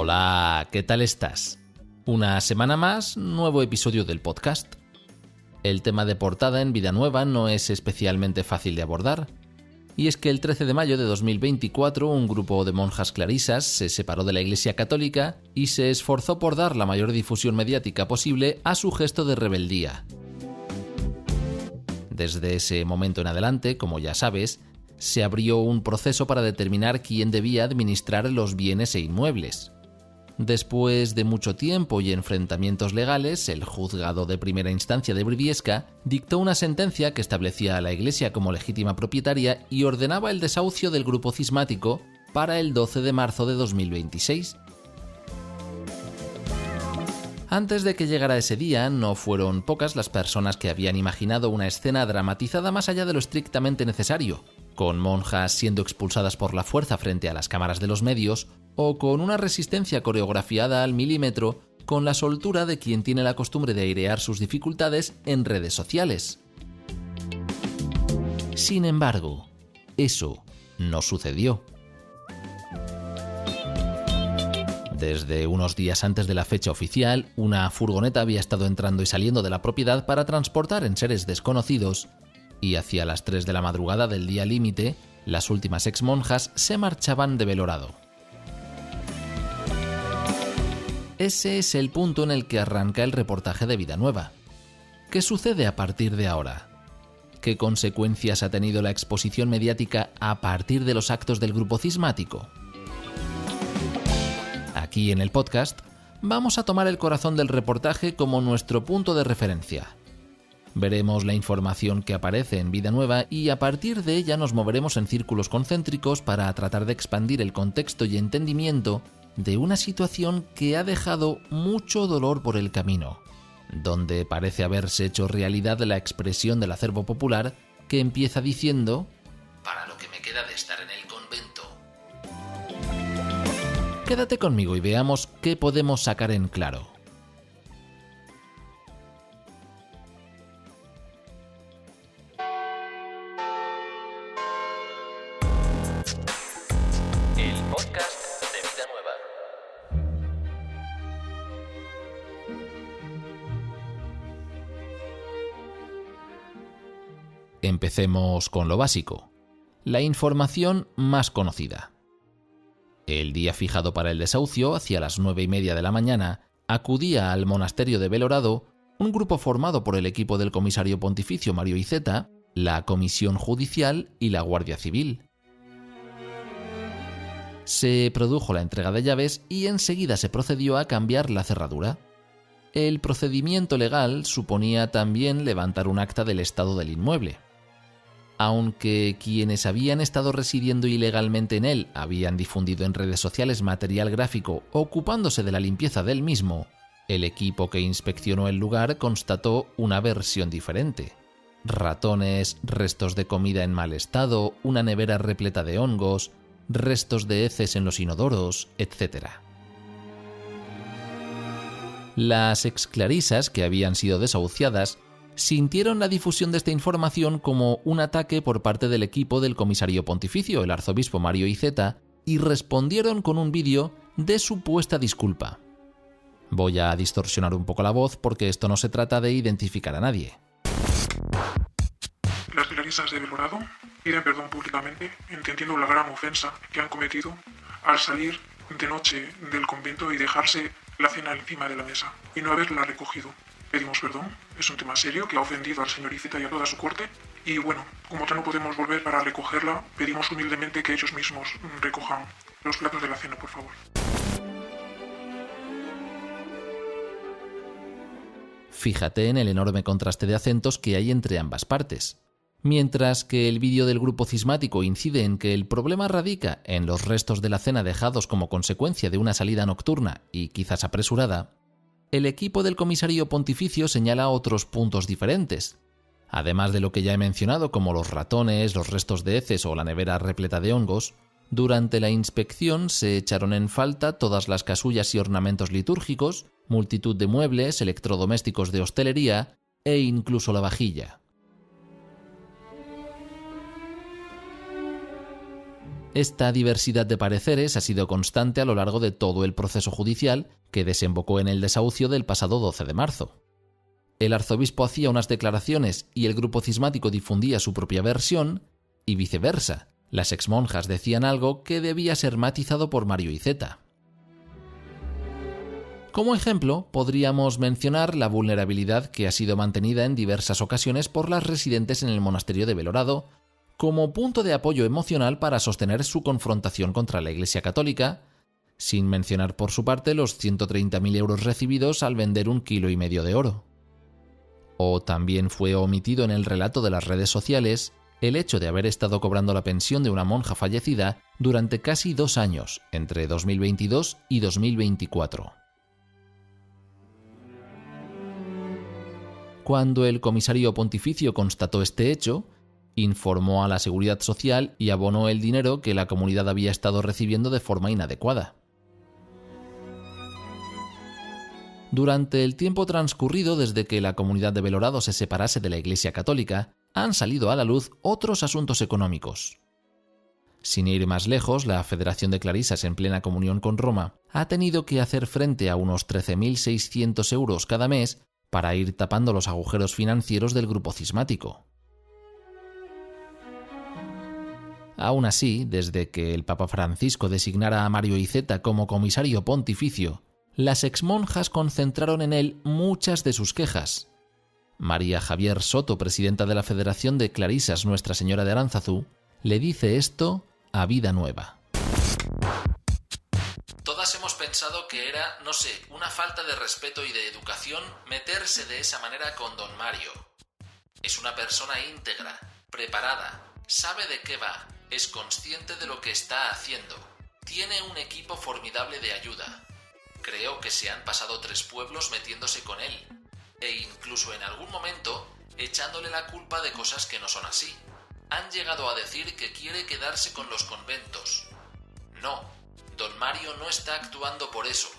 Hola, ¿qué tal estás? Una semana más, nuevo episodio del podcast. El tema de portada en Vida Nueva no es especialmente fácil de abordar. Y es que el 13 de mayo de 2024 un grupo de monjas clarisas se separó de la Iglesia Católica y se esforzó por dar la mayor difusión mediática posible a su gesto de rebeldía. Desde ese momento en adelante, como ya sabes, se abrió un proceso para determinar quién debía administrar los bienes e inmuebles. Después de mucho tiempo y enfrentamientos legales, el juzgado de primera instancia de Briviesca dictó una sentencia que establecía a la Iglesia como legítima propietaria y ordenaba el desahucio del grupo cismático para el 12 de marzo de 2026. Antes de que llegara ese día, no fueron pocas las personas que habían imaginado una escena dramatizada más allá de lo estrictamente necesario, con monjas siendo expulsadas por la fuerza frente a las cámaras de los medios, o con una resistencia coreografiada al milímetro con la soltura de quien tiene la costumbre de airear sus dificultades en redes sociales. Sin embargo, eso no sucedió. Desde unos días antes de la fecha oficial, una furgoneta había estado entrando y saliendo de la propiedad para transportar enseres desconocidos, y hacia las 3 de la madrugada del día límite, las últimas exmonjas se marchaban de Belorado. Ese es el punto en el que arranca el reportaje de Vida Nueva. ¿Qué sucede a partir de ahora? ¿Qué consecuencias ha tenido la exposición mediática a partir de los actos del grupo cismático? Aquí en el podcast vamos a tomar el corazón del reportaje como nuestro punto de referencia. Veremos la información que aparece en Vida Nueva y a partir de ella nos moveremos en círculos concéntricos para tratar de expandir el contexto y entendimiento de una situación que ha dejado mucho dolor por el camino, donde parece haberse hecho realidad la expresión del acervo popular que empieza diciendo: "Para lo que me queda de estar en el convento". Quédate conmigo y veamos qué podemos sacar en claro. El podcast de Vida Nueva. Empecemos con lo básico, la información más conocida. El día fijado para el desahucio, hacia las 9:30 de la mañana, acudía al monasterio de Belorado un grupo formado por el equipo del comisario pontificio Mario Iceta, la comisión judicial y la Guardia Civil. Se produjo la entrega de llaves y enseguida se procedió a cambiar la cerradura. El procedimiento legal suponía también levantar un acta del estado del inmueble. Aunque quienes habían estado residiendo ilegalmente en él habían difundido en redes sociales material gráfico ocupándose de la limpieza del mismo, el equipo que inspeccionó el lugar constató una versión diferente. Ratones, restos de comida en mal estado, una nevera repleta de hongos, restos de heces en los inodoros, etc. Las exclarisas que habían sido desahuciadas sintieron la difusión de esta información como un ataque por parte del equipo del comisario pontificio, el arzobispo Mario Iceta, y respondieron con un vídeo de supuesta disculpa. Voy a distorsionar un poco la voz porque esto no se trata de identificar a nadie. Las clarisas de Belorado piden perdón públicamente, entendiendo la gran ofensa que han cometido al salir de noche del convento y dejarse la cena encima de la mesa y no haberla recogido. Pedimos perdón, es un tema serio que ha ofendido al señor Iceta y a toda su corte y bueno, como ya no podemos volver para recogerla, pedimos humildemente que ellos mismos recojan los platos de la cena, por favor. Fíjate en el enorme contraste de acentos que hay entre ambas partes. Mientras que el vídeo del grupo cismático incide en que el problema radica en los restos de la cena dejados como consecuencia de una salida nocturna y quizás apresurada, el equipo del comisario pontificio señala otros puntos diferentes. Además de lo que ya he mencionado como los ratones, los restos de heces o la nevera repleta de hongos, durante la inspección se echaron en falta todas las casullas y ornamentos litúrgicos, multitud de muebles, electrodomésticos de hostelería e incluso la vajilla. Esta diversidad de pareceres ha sido constante a lo largo de todo el proceso judicial que desembocó en el desahucio del pasado 12 de marzo. El arzobispo hacía unas declaraciones y el grupo cismático difundía su propia versión, y viceversa. Las exmonjas decían algo que debía ser matizado por Mario Iceta. Como ejemplo, podríamos mencionar la vulnerabilidad que ha sido mantenida en diversas ocasiones por las residentes en el monasterio de Belorado, como punto de apoyo emocional para sostener su confrontación contra la Iglesia Católica, sin mencionar por su parte los 130.000 euros recibidos al vender 1,5 kilos de oro. O también fue omitido en el relato de las redes sociales el hecho de haber estado cobrando la pensión de una monja fallecida durante casi 2 años, entre 2022 y 2024. Cuando el comisario pontificio constató este hecho, informó a la Seguridad Social y abonó el dinero que la comunidad había estado recibiendo de forma inadecuada. Durante el tiempo transcurrido desde que la comunidad de Belorado se separase de la Iglesia Católica, han salido a la luz otros asuntos económicos. Sin ir más lejos, la Federación de Clarisas, en plena comunión con Roma, ha tenido que hacer frente a unos 13.600 euros cada mes para ir tapando los agujeros financieros del grupo cismático. Aún así, desde que el Papa Francisco designara a Mario Iceta como comisario pontificio, las exmonjas concentraron en él muchas de sus quejas. María Javier Soto, presidenta de la Federación de Clarisas Nuestra Señora de Aránzazu, le dice esto a Vida Nueva. Todas hemos pensado que era, no sé, una falta de respeto y de educación meterse de esa manera con don Mario. Es una persona íntegra, preparada, sabe de qué va, es consciente de lo que está haciendo, tiene un equipo formidable de ayuda. Creo que se han pasado 3 pueblos metiéndose con él, e incluso en algún momento echándole la culpa de cosas que no son así. Han llegado a decir que quiere quedarse con los conventos. No, don Mario no está actuando por eso.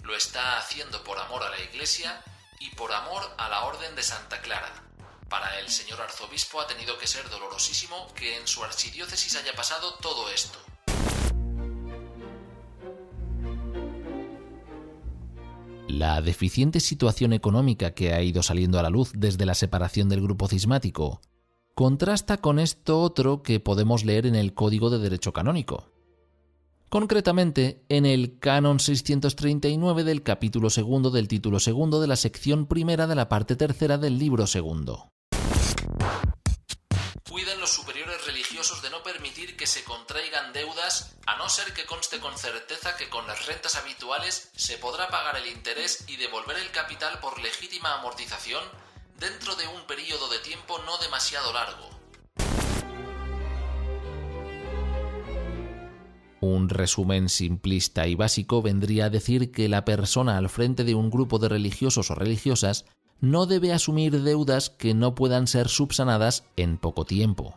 Lo está haciendo por amor a la Iglesia y por amor a la Orden de Santa Clara. Para el señor arzobispo ha tenido que ser dolorosísimo que en su archidiócesis haya pasado todo esto. La deficiente situación económica que ha ido saliendo a la luz desde la separación del grupo cismático contrasta con esto otro que podemos leer en el Código de Derecho Canónico. Concretamente, en el Canon 639 del capítulo 2 del título 2 de la sección primera de la parte tercera del libro 2. Cuiden los superiores religiosos de no permitir que se contraigan deudas, a no ser que conste con certeza que con las rentas habituales se podrá pagar el interés y devolver el capital por legítima amortización dentro de un período de tiempo no demasiado largo. Un resumen simplista y básico vendría a decir que la persona al frente de un grupo de religiosos o religiosas no debe asumir deudas que no puedan ser subsanadas en poco tiempo.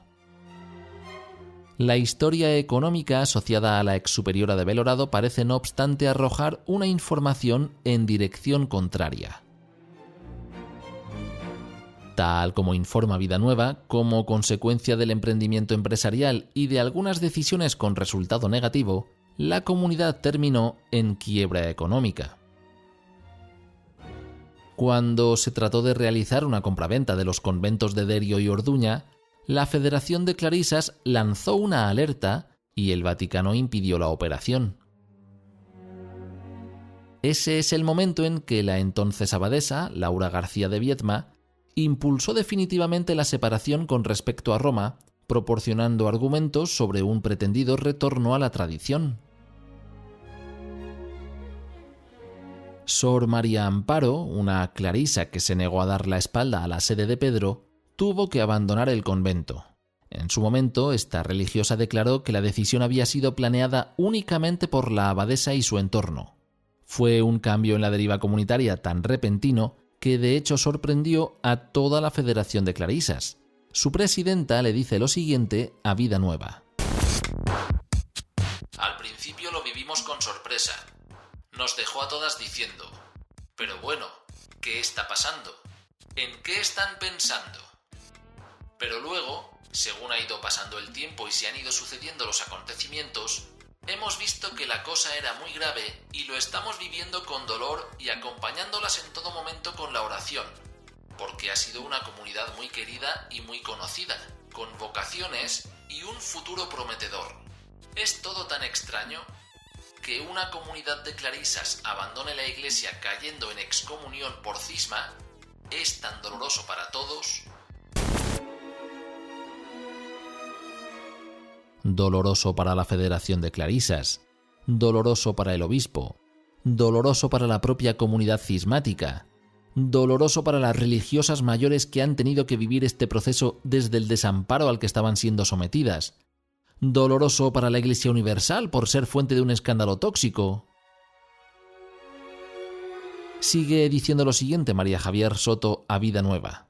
La historia económica asociada a la ex superiora de Belorado parece no obstante arrojar una información en dirección contraria. Tal como informa Vida Nueva, como consecuencia del emprendimiento empresarial y de algunas decisiones con resultado negativo, la comunidad terminó en quiebra económica. Cuando se trató de realizar una compraventa de los conventos de Derio y Orduña, la Federación de Clarisas lanzó una alerta y el Vaticano impidió la operación. Ese es el momento en que la entonces abadesa, Laura García de Viedma, impulsó definitivamente la separación con respecto a Roma, proporcionando argumentos sobre un pretendido retorno a la tradición. Sor María Amparo, una clarisa que se negó a dar la espalda a la sede de Pedro, tuvo que abandonar el convento. En su momento, esta religiosa declaró que la decisión había sido planeada únicamente por la abadesa y su entorno. Fue un cambio en la deriva comunitaria tan repentino que de hecho sorprendió a toda la Federación de Clarisas. Su presidenta le dice lo siguiente a Vida Nueva. Al principio lo vivimos con sorpresa. Nos dejó a todas diciendo, pero bueno, ¿qué está pasando? ¿En qué están pensando? Pero luego Según ha ido pasando el tiempo y se han ido sucediendo los acontecimientos, hemos visto que la cosa era muy grave y lo estamos viviendo con dolor y acompañándolas en todo momento con la oración, porque ha sido una comunidad muy querida y muy conocida, con vocaciones y un futuro prometedor. Es todo tan extraño que una comunidad de clarisas abandone la iglesia cayendo en excomunión por cisma. Es tan doloroso para todos. Doloroso para la Federación de Clarisas, doloroso para el obispo, doloroso para la propia comunidad cismática, doloroso para las religiosas mayores que han tenido que vivir este proceso desde el desamparo al que estaban siendo sometidas, doloroso para la Iglesia Universal por ser fuente de un escándalo tóxico. Sigue diciendo lo siguiente María Javier Soto a Vida Nueva.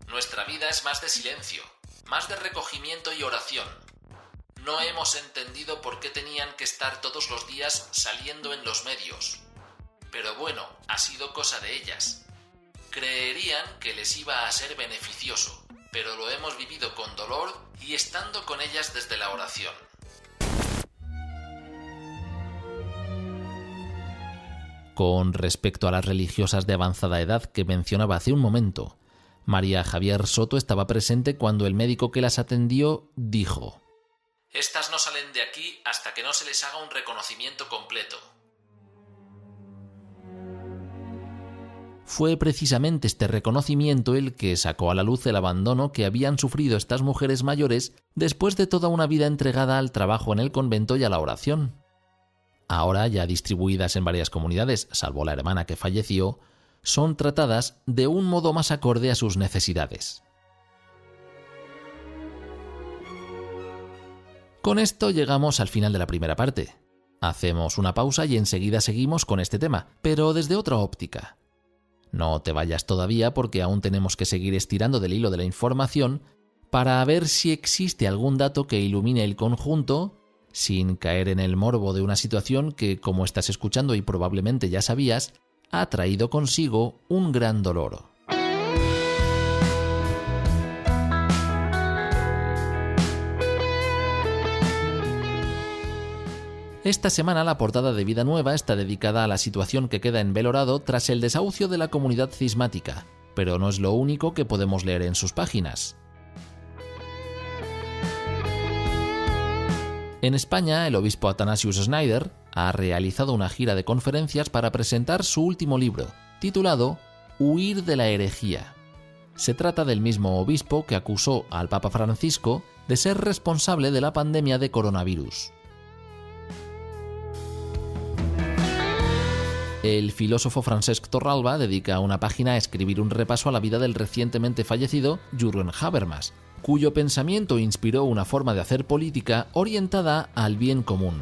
Nuestra vida es más de silencio, más de recogimiento y oración. No hemos entendido por qué tenían que estar todos los días saliendo en los medios. Pero bueno, ha sido cosa de ellas. Creerían que les iba a ser beneficioso, pero lo hemos vivido con dolor y estando con ellas desde la oración. Con respecto a las religiosas de avanzada edad que mencionaba hace un momento, María Javier Soto estaba presente cuando el médico que las atendió dijo: «Estas no salen de aquí hasta que no se les haga un reconocimiento completo». Fue precisamente este reconocimiento el que sacó a la luz el abandono que habían sufrido estas mujeres mayores después de toda una vida entregada al trabajo en el convento y a la oración. Ahora, ya distribuidas en varias comunidades, salvo la hermana que falleció, son tratadas de un modo más acorde a sus necesidades. Con esto llegamos al final de la primera parte. Hacemos una pausa y enseguida seguimos con este tema, pero desde otra óptica. No te vayas todavía porque aún tenemos que seguir estirando del hilo de la información para ver si existe algún dato que ilumine el conjunto, sin caer en el morbo de una situación que, como estás escuchando y probablemente ya sabías, ha traído consigo un gran dolor. Esta semana la portada de Vida Nueva está dedicada a la situación que queda en Belorado tras el desahucio de la comunidad cismática, pero no es lo único que podemos leer en sus páginas. En España, el obispo Athanasius Schneider ha realizado una gira de conferencias para presentar su último libro, titulado Huir de la herejía. Se trata del mismo obispo que acusó al Papa Francisco de ser responsable de la pandemia de coronavirus. El filósofo Francesc Torralba dedica una página a escribir un repaso a la vida del recientemente fallecido Jürgen Habermas, cuyo pensamiento inspiró una forma de hacer política orientada al bien común.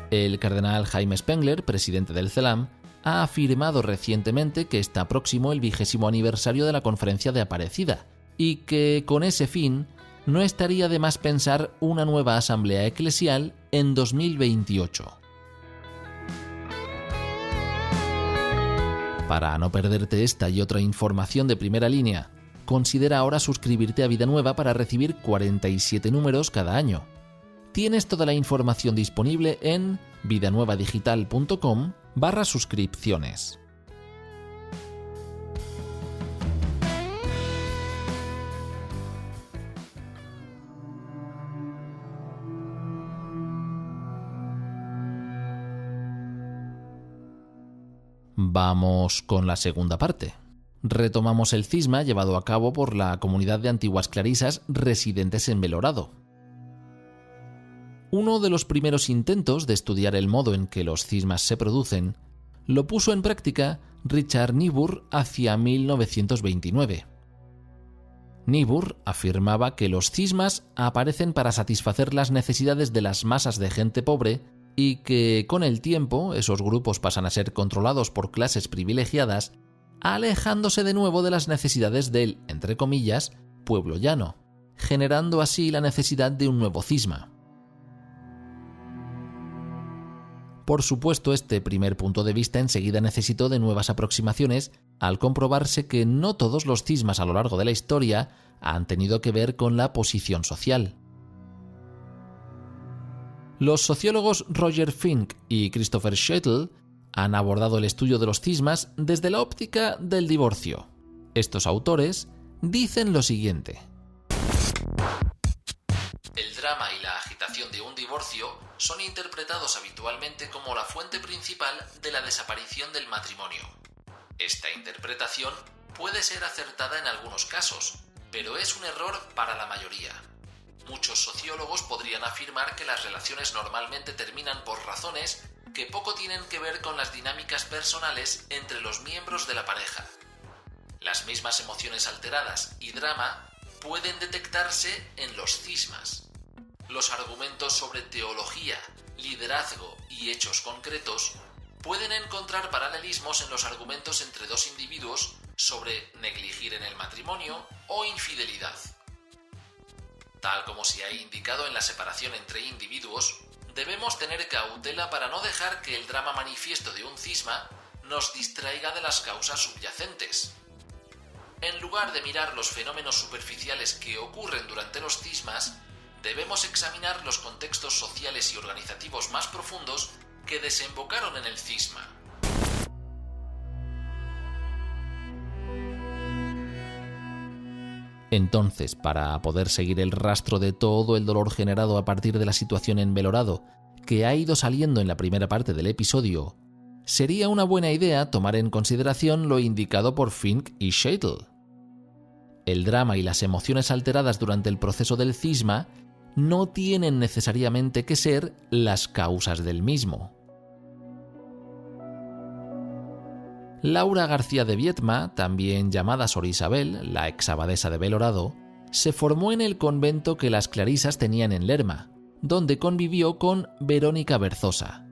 El cardenal Jaime Spengler, presidente del CELAM, ha afirmado recientemente que está próximo el 20º aniversario de la Conferencia de Aparecida y que, con ese fin, no estaría de más pensar una nueva asamblea eclesial en 2028. Para no perderte esta y otra información de primera línea, considera ahora suscribirte a Vida Nueva para recibir 47 números cada año. Tienes toda la información disponible en vidanuevadigital.com/suscripciones. Vamos con la segunda parte. Retomamos el cisma llevado a cabo por la comunidad de antiguas clarisas residentes en Belorado. Uno de los primeros intentos de estudiar el modo en que los cismas se producen lo puso en práctica Richard Niebuhr hacia 1929. Niebuhr afirmaba que los cismas aparecen para satisfacer las necesidades de las masas de gente pobre y que, con el tiempo, esos grupos pasan a ser controlados por clases privilegiadas, alejándose de nuevo de las necesidades del, entre comillas, pueblo llano, generando así la necesidad de un nuevo cisma. Por supuesto, este primer punto de vista enseguida necesitó de nuevas aproximaciones al comprobarse que no todos los cismas a lo largo de la historia han tenido que ver con la posición social. Los sociólogos Roger Fink y Christopher Scheitel han abordado el estudio de los cismas desde la óptica del divorcio. Estos autores dicen lo siguiente: el drama y la agitación de un divorcio son interpretados habitualmente como la fuente principal de la desaparición del matrimonio. Esta interpretación puede ser acertada en algunos casos, pero es un error para la mayoría. Muchos sociólogos podrían afirmar que las relaciones normalmente terminan por razones que poco tienen que ver con las dinámicas personales entre los miembros de la pareja. Las mismas emociones alteradas y drama pueden detectarse en los cismas. Los argumentos sobre teología, liderazgo y hechos concretos pueden encontrar paralelismos en los argumentos entre dos individuos sobre negligir en el matrimonio o infidelidad. Tal como se ha indicado en la separación entre individuos, debemos tener cautela para no dejar que el drama manifiesto de un cisma nos distraiga de las causas subyacentes. En lugar de mirar los fenómenos superficiales que ocurren durante los cismas, debemos examinar los contextos sociales y organizativos más profundos que desembocaron en el cisma. Entonces, para poder seguir el rastro de todo el dolor generado a partir de la situación en Belorado, que ha ido saliendo en la primera parte del episodio, sería una buena idea tomar en consideración lo indicado por Fink y Scheitel. El drama y las emociones alteradas durante el proceso del cisma no tienen necesariamente que ser las causas del mismo. Laura García de Viedma, también llamada Sor Isabel, la exabadesa de Belorado, se formó en el convento que las clarisas tenían en Lerma, donde convivió con Verónica Berzosa.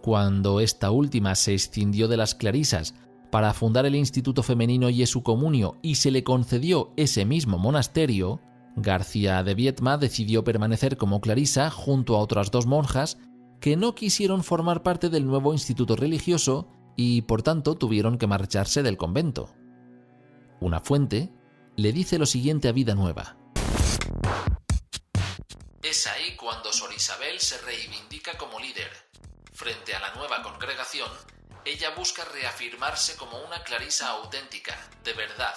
Cuando esta última se escindió de las clarisas para fundar el Instituto Femenino Jesu Comunio y se le concedió ese mismo monasterio, García de Viedma decidió permanecer como clarisa junto a otras dos monjas que no quisieron formar parte del nuevo instituto religioso y, por tanto, tuvieron que marcharse del convento. Una fuente le dice lo siguiente a Vida Nueva: es ahí cuando Sor Isabel se reivindica como líder. Frente a la nueva congregación, ella busca reafirmarse como una clarisa auténtica, de verdad,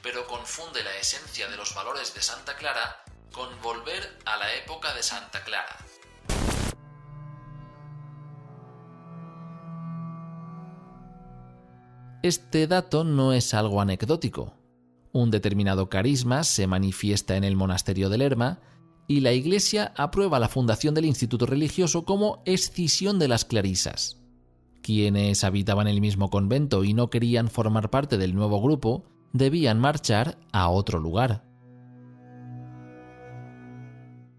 pero confunde la esencia de los valores de Santa Clara con volver a la época de Santa Clara. Este dato no es algo anecdótico. Un determinado carisma se manifiesta en el monasterio de Lerma y la Iglesia aprueba la fundación del instituto religioso como escisión de las clarisas. Quienes habitaban el mismo convento y no querían formar parte del nuevo grupo debían marchar a otro lugar.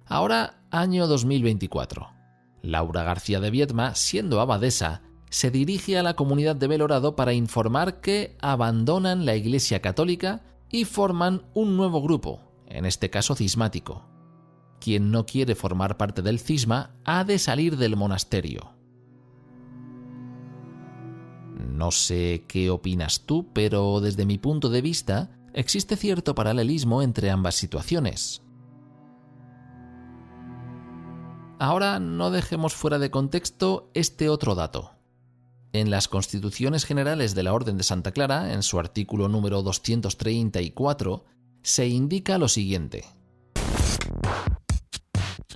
Ahora, año 2024. Laura García de Viedma, siendo abadesa, se dirige a la comunidad de Belorado para informar que abandonan la Iglesia Católica y forman un nuevo grupo, en este caso cismático. Quien no quiere formar parte del cisma ha de salir del monasterio. No sé qué opinas tú, pero desde mi punto de vista existe cierto paralelismo entre ambas situaciones. Ahora no dejemos fuera de contexto este otro dato. En las Constituciones Generales de la Orden de Santa Clara, en su artículo número 234, se indica lo siguiente: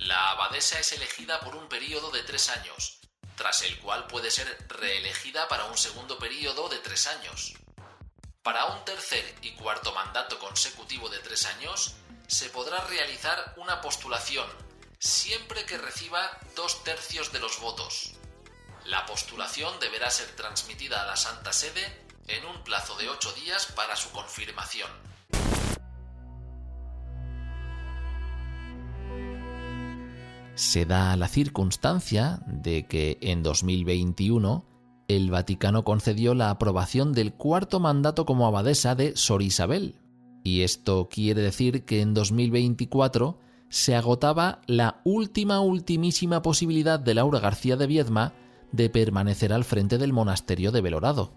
la abadesa es elegida por un período de 3 años, tras el cual puede ser reelegida para un segundo período de 3 años. Para un tercer y cuarto mandato consecutivo de 3 años, se podrá realizar una postulación, siempre que reciba 2/3 de los votos. La postulación deberá ser transmitida a la Santa Sede en un plazo de 8 días para su confirmación. Se da la circunstancia de que en 2021 el Vaticano concedió la aprobación del 4º mandato como abadesa de Sor Isabel, y esto quiere decir que en 2024 se agotaba la ultimísima posibilidad de Laura García de Viedma de permanecer al frente del monasterio de Belorado.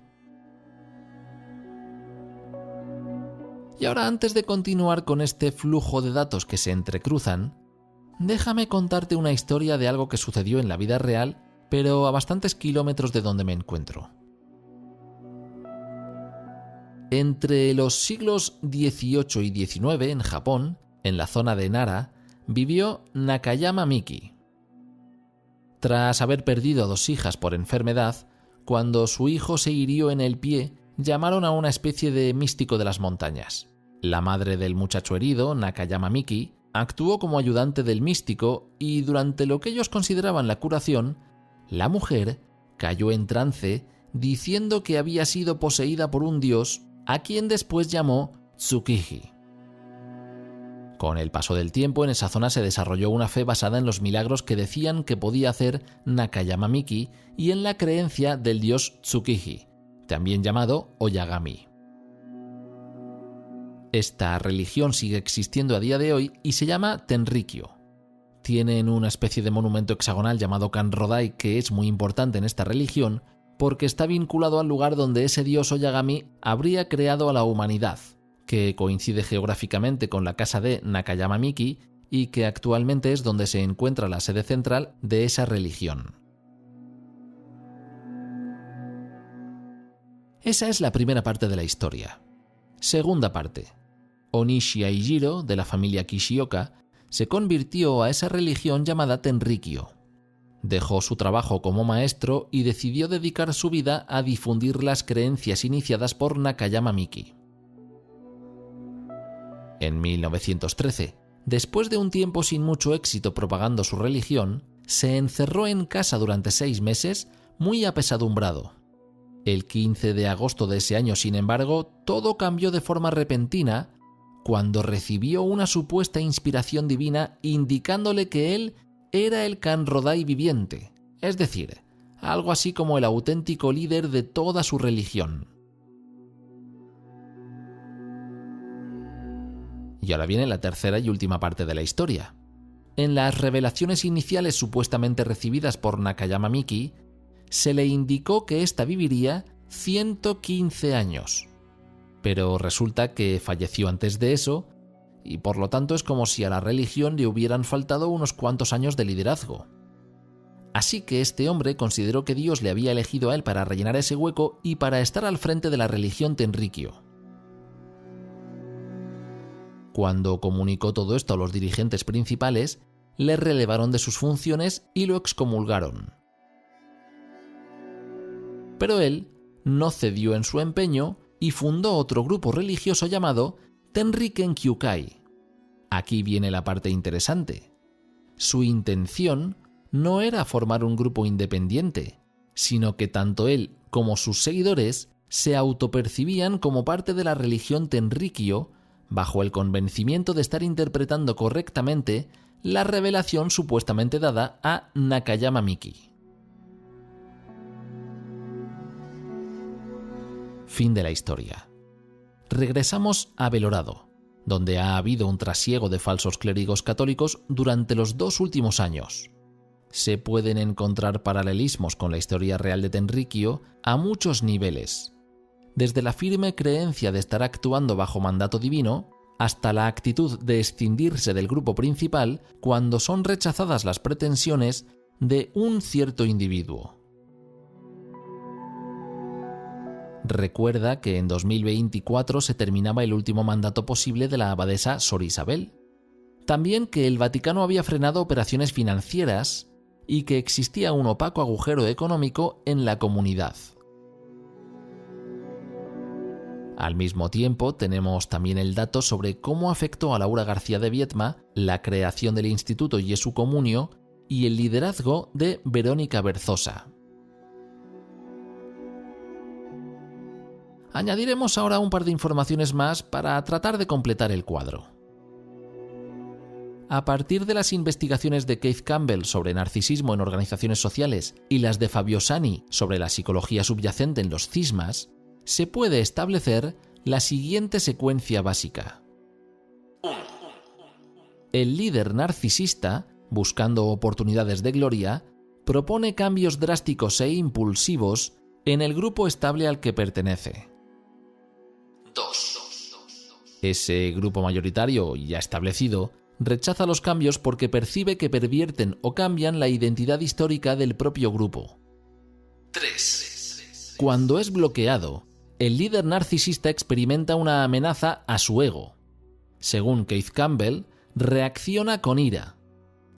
Y ahora, antes de continuar con este flujo de datos que se entrecruzan, déjame contarte una historia de algo que sucedió en la vida real, pero a bastantes kilómetros de donde me encuentro. Entre los siglos XVIII y XIX en Japón, en la zona de Nara, vivió Nakayama Miki. Tras haber perdido a 2 hijas por enfermedad, cuando su hijo se hirió en el pie, llamaron a una especie de místico de las montañas. La madre del muchacho herido, Nakayama Miki, actuó como ayudante del místico y durante lo que ellos consideraban la curación, la mujer cayó en trance diciendo que había sido poseída por un dios a quien después llamó Tsukiji. Con el paso del tiempo, en esa zona se desarrolló una fe basada en los milagros que decían que podía hacer Nakayama Miki y en la creencia del dios Tsukiji, también llamado Oyagami. Esta religión sigue existiendo a día de hoy y se llama Tenrikyo. Tienen una especie de monumento hexagonal llamado Kanrodai que es muy importante en esta religión porque está vinculado al lugar donde ese dios Oyagami habría creado a la humanidad, que coincide geográficamente con la casa de Nakayama Miki y que actualmente es donde se encuentra la sede central de esa religión. Esa es la primera parte de la historia. Segunda parte. Onishi Aijiro, de la familia Kishioka, se convirtió a esa religión llamada Tenrikyo. Dejó su trabajo como maestro y decidió dedicar su vida a difundir las creencias iniciadas por Nakayama Miki. En 1913, después de un tiempo sin mucho éxito propagando su religión, se encerró en casa durante 6 meses, muy apesadumbrado. El 15 de agosto de ese año, sin embargo, todo cambió de forma repentina cuando recibió una supuesta inspiración divina indicándole que él era el Kanrodai viviente, es decir, algo así como el auténtico líder de toda su religión. Y ahora viene la tercera y última parte de la historia. En las revelaciones iniciales supuestamente recibidas por Nakayama Miki, se le indicó que ésta viviría 115 años. Pero resulta que falleció antes de eso, y por lo tanto es como si a la religión le hubieran faltado unos cuantos años de liderazgo. Así que este hombre consideró que Dios le había elegido a él para rellenar ese hueco y para estar al frente de la religión Tenrikyo. Cuando comunicó todo esto a los dirigentes principales, le relevaron de sus funciones y lo excomulgaron. Pero él no cedió en su empeño y fundó otro grupo religioso llamado Tenriken Kyukai. Aquí viene la parte interesante. Su intención no era formar un grupo independiente, sino que tanto él como sus seguidores se autopercibían como parte de la religión Tenrikyo bajo el convencimiento de estar interpretando correctamente la revelación supuestamente dada a Nakayama Miki. Fin de la historia. Regresamos a Belorado, donde ha habido un trasiego de falsos clérigos católicos durante los 2 últimos años. Se pueden encontrar paralelismos con la historia real de Tenrikyo a muchos niveles, desde la firme creencia de estar actuando bajo mandato divino hasta la actitud de escindirse del grupo principal cuando son rechazadas las pretensiones de un cierto individuo. Recuerda que en 2024 se terminaba el último mandato posible de la abadesa Sor Isabel. También que el Vaticano había frenado operaciones financieras y que existía un opaco agujero económico en la comunidad. Al mismo tiempo, tenemos también el dato sobre cómo afectó a Laura García de Viedma la creación del Instituto Jesu Comunio y el liderazgo de Verónica Berzosa. Añadiremos ahora un par de informaciones más para tratar de completar el cuadro. A partir de las investigaciones de Keith Campbell sobre narcisismo en organizaciones sociales y las de Fabio Sani sobre la psicología subyacente en los cismas, se puede establecer la siguiente secuencia básica. 1. el líder narcisista, buscando oportunidades de gloria, propone cambios drásticos e impulsivos en el grupo estable al que pertenece. 2. Ese grupo mayoritario ya establecido rechaza los cambios porque percibe que pervierten o cambian la identidad histórica del propio grupo. 3. Cuando es bloqueado, el líder narcisista experimenta una amenaza a su ego. Según Keith Campbell, reacciona con ira.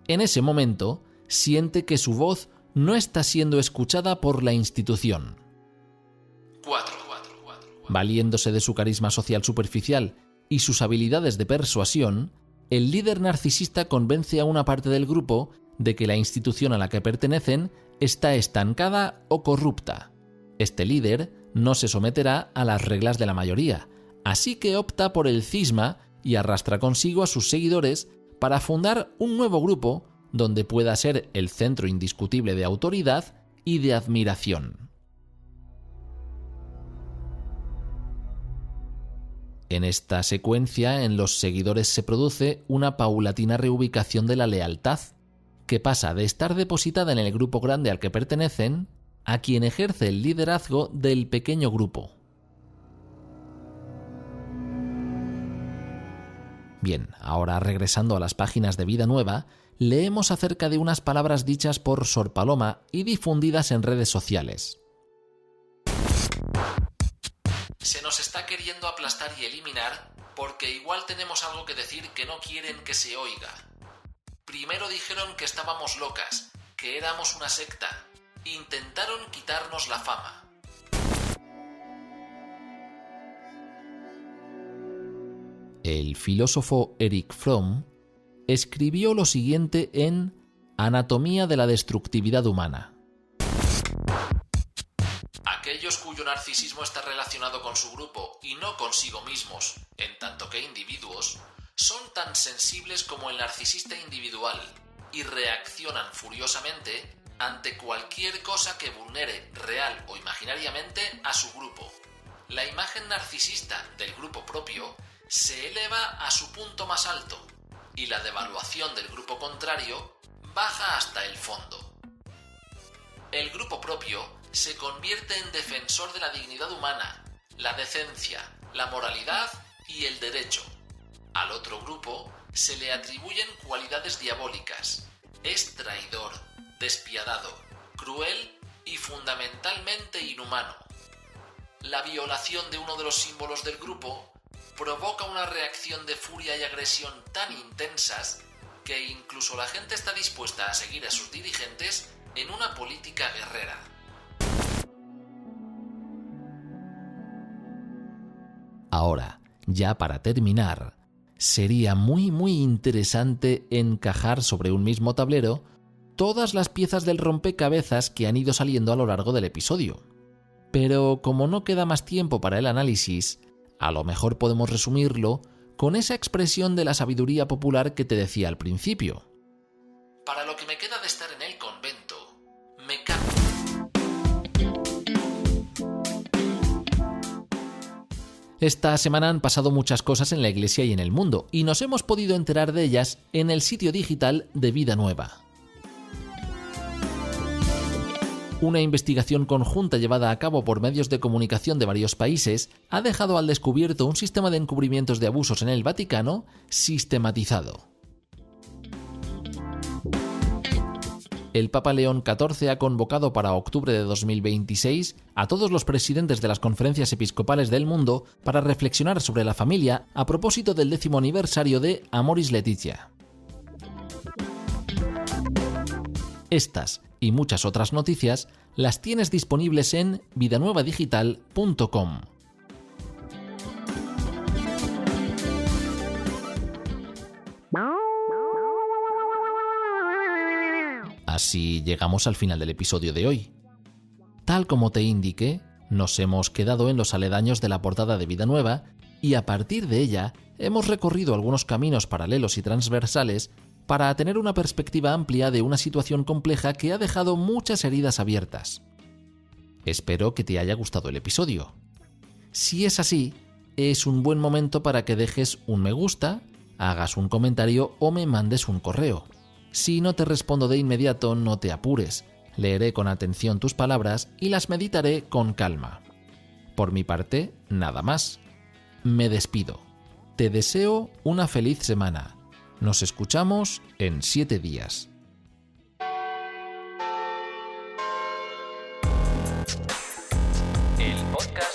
En ese momento, siente que su voz no está siendo escuchada por la institución. 4. Valiéndose de su carisma social superficial y sus habilidades de persuasión, el líder narcisista convence a una parte del grupo de que la institución a la que pertenecen está estancada o corrupta. Este líder no se someterá a las reglas de la mayoría, así que opta por el cisma y arrastra consigo a sus seguidores para fundar un nuevo grupo donde pueda ser el centro indiscutible de autoridad y de admiración. En esta secuencia, en los seguidores se produce una paulatina reubicación de la lealtad, que pasa de estar depositada en el grupo grande al que pertenecen a quien ejerce el liderazgo del pequeño grupo. Bien, ahora regresando a las páginas de Vida Nueva, leemos acerca de unas palabras dichas por Sor Paloma y difundidas en redes sociales. Se nos está queriendo aplastar y eliminar porque igual tenemos algo que decir que no quieren que se oiga. Primero dijeron que estábamos locas, que éramos una secta. Intentaron quitarnos la fama. El filósofo Erich Fromm escribió lo siguiente en Anatomía de la destructividad humana. Aquellos cuyo narcisismo está relacionado con su grupo y no consigo mismos, en tanto que individuos, son tan sensibles como el narcisista individual y reaccionan furiosamente ante cualquier cosa que vulnere real o imaginariamente a su grupo. La imagen narcisista del grupo propio se eleva a su punto más alto y la devaluación del grupo contrario baja hasta el fondo. El grupo propio se convierte en defensor de la dignidad humana, la decencia, la moralidad y el derecho. Al otro grupo se le atribuyen cualidades diabólicas. Es traidor, despiadado, cruel y fundamentalmente inhumano. La violación de uno de los símbolos del grupo provoca una reacción de furia y agresión tan intensas que incluso la gente está dispuesta a seguir a sus dirigentes en una política guerrera. Ahora, ya para terminar, sería muy interesante encajar sobre un mismo tablero todas las piezas del rompecabezas que han ido saliendo a lo largo del episodio. Pero como no queda más tiempo para el análisis, a lo mejor podemos resumirlo con esa expresión de la sabiduría popular que te decía al principio. Para lo que me queda de estar en el convento, me cago. Esta semana han pasado muchas cosas en la Iglesia y en el mundo, y nos hemos podido enterar de ellas en el sitio digital de Vida Nueva. Una investigación conjunta llevada a cabo por medios de comunicación de varios países ha dejado al descubierto un sistema de encubrimientos de abusos en el Vaticano sistematizado. El Papa León XIV ha convocado para octubre de 2026 a todos los presidentes de las conferencias episcopales del mundo para reflexionar sobre la familia a propósito del 10º aniversario de Amoris Laetitia. Estas y muchas otras noticias las tienes disponibles en vidanuevadigital.com. Así llegamos al final del episodio de hoy. Tal como te indiqué, nos hemos quedado en los aledaños de la portada de Vida Nueva y a partir de ella hemos recorrido algunos caminos paralelos y transversales para tener una perspectiva amplia de una situación compleja que ha dejado muchas heridas abiertas. Espero que te haya gustado el episodio. Si es así, es un buen momento para que dejes un me gusta hagas un comentario o me mandes un correo. Si no te respondo de inmediato, no te apures. Leeré con atención tus palabras y las meditaré con calma. Por mi parte, nada más. Me despido. Te deseo una feliz semana. Nos escuchamos en 7 días. El podcast